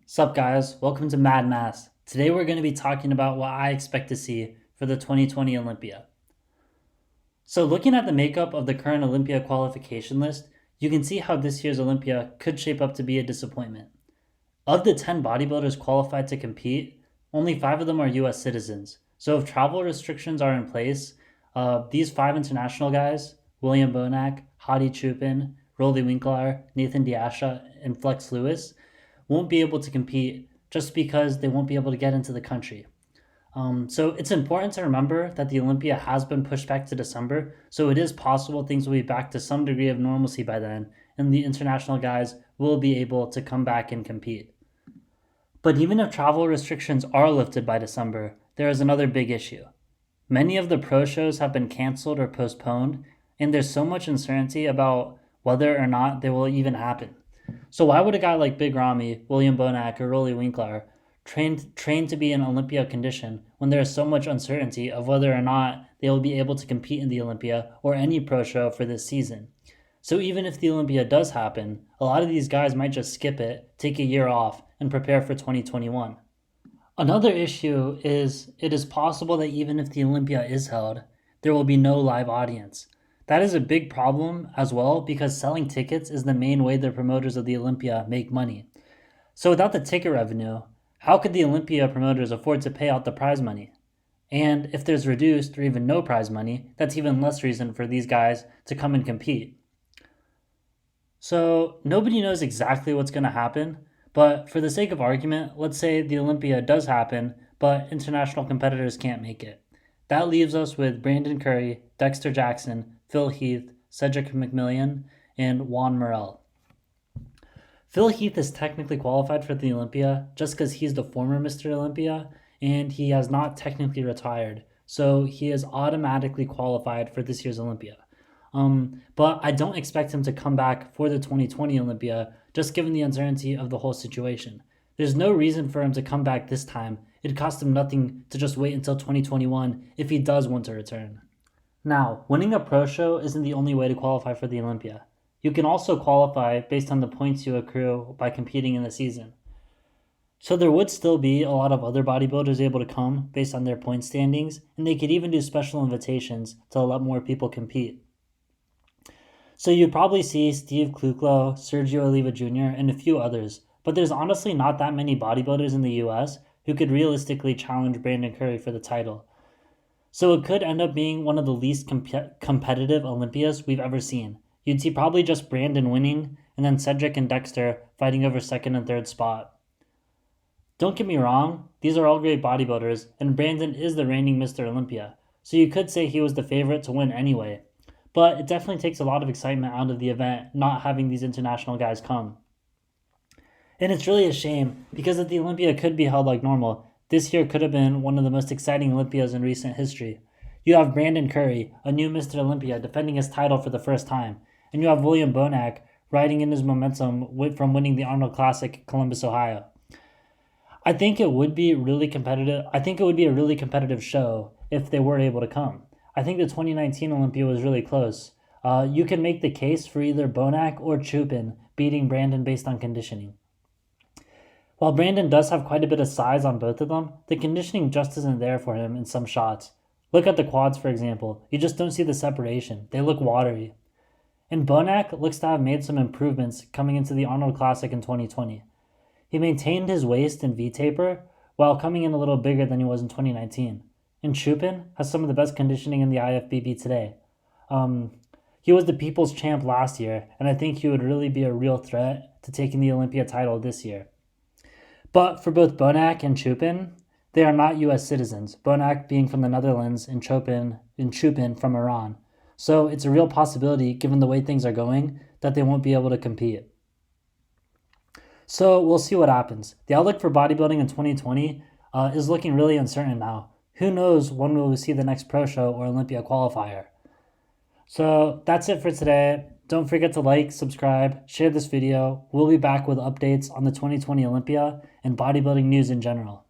Sup guys, welcome to Mad Mass. Today we're going to be talking about what I expect to see for the 2020 Olympia. So looking at the makeup of the current Olympia qualification list, you can see how this year's Olympia could shape up to be a disappointment. Of the 10 bodybuilders qualified to compete, only 5 of them are US citizens. So if travel restrictions are in place, these 5 international guys, William Bonac, Hadi Chupin, Rolly Winkler, Nathan Diasha, and Flex Lewis, won't be able to compete just because they won't be able to get into the country. So it's important to remember that the Olympia has been pushed back to December, so it is possible things will be back to some degree of normalcy by then, and the international guys will be able to come back and compete. But even if travel restrictions are lifted by December, there is another big issue. Many of the pro shows have been canceled or postponed, and there's so much uncertainty about whether or not they will even happen. So why would a guy like Big Ramy, William Bonac, or Rolly Winkler train to be in Olympia condition when there is so much uncertainty of whether or not they will be able to compete in the Olympia or any pro show for this season? So even if the Olympia does happen, a lot of these guys might just skip it, take a year off, and prepare for 2021. Another issue is it is possible that even if the Olympia is held, there will be no live audience. That is a big problem as well because selling tickets is the main way the promoters of the Olympia make money. So without the ticket revenue, how could the Olympia promoters afford to pay out the prize money? And if there's reduced or even no prize money, that's even less reason for these guys to come and compete. So nobody knows exactly what's going to happen, but for the sake of argument, let's say the Olympia does happen, but international competitors can't make it. That leaves us with Brandon Curry, Dexter Jackson, Phil Heath, Cedric McMillan, and Juan Morel. Phil Heath is technically qualified for the Olympia just because he's the former Mr. Olympia and he has not technically retired, so he is automatically qualified for this year's Olympia. But I don't expect him to come back for the 2020 Olympia just given the uncertainty of the whole situation. There's no reason for him to come back this time. It'd cost him nothing to just wait until 2021 if he does want to return. Now, winning a pro show isn't the only way to qualify for the Olympia. You can also qualify based on the points you accrue by competing in the season. So there would still be a lot of other bodybuilders able to come based on their point standings, and they could even do special invitations to let more people compete. So you'd probably see Steve Kluklo, Sergio Oliva Jr., and a few others, but there's honestly not that many bodybuilders in the US who could realistically challenge Brandon Curry for the title. So it could end up being one of the least competitive Olympias we've ever seen. You'd see probably just Brandon winning, and then Cedric and Dexter fighting over second and third spot. Don't get me wrong, these are all great bodybuilders, and Brandon is the reigning Mr. Olympia, so you could say he was the favorite to win anyway. But it definitely takes a lot of excitement out of the event not having these international guys come. And it's really a shame because if the Olympia could be held like normal, this year could have been one of the most exciting Olympias in recent history. You have Brandon Curry, a new Mr. Olympia, defending his title for the first time, and you have William Bonac riding in his momentum from winning the Arnold Classic in Columbus, Ohio. I think it would be really competitive. I think it would be a really competitive show if they were able to come. I think the 2019 Olympia was really close. You can make the case for either Bonac or Chupin beating Brandon based on conditioning. While Brandon does have quite a bit of size on both of them, the conditioning just isn't there for him in some shots. Look at the quads, for example. You just don't see the separation. They look watery. And Bonac looks to have made some improvements coming into the Arnold Classic in 2020. He maintained his waist and V-taper while coming in a little bigger than he was in 2019. And Chupin has some of the best conditioning in the IFBB today. He was the People's Champ last year, and I think he would really be a real threat to taking the Olympia title this year. But for both Bonac and Chupin, they are not U.S. citizens, Bonac being from the Netherlands and Chupin from Iran. So it's a real possibility, given the way things are going, that they won't be able to compete. So we'll see what happens. The outlook for bodybuilding in 2020 is looking really uncertain now. Who knows when we will see the next pro show or Olympia qualifier. So that's it for today. Don't forget to like, subscribe, share this video. We'll be back with updates on the 2020 Olympia and bodybuilding news in general.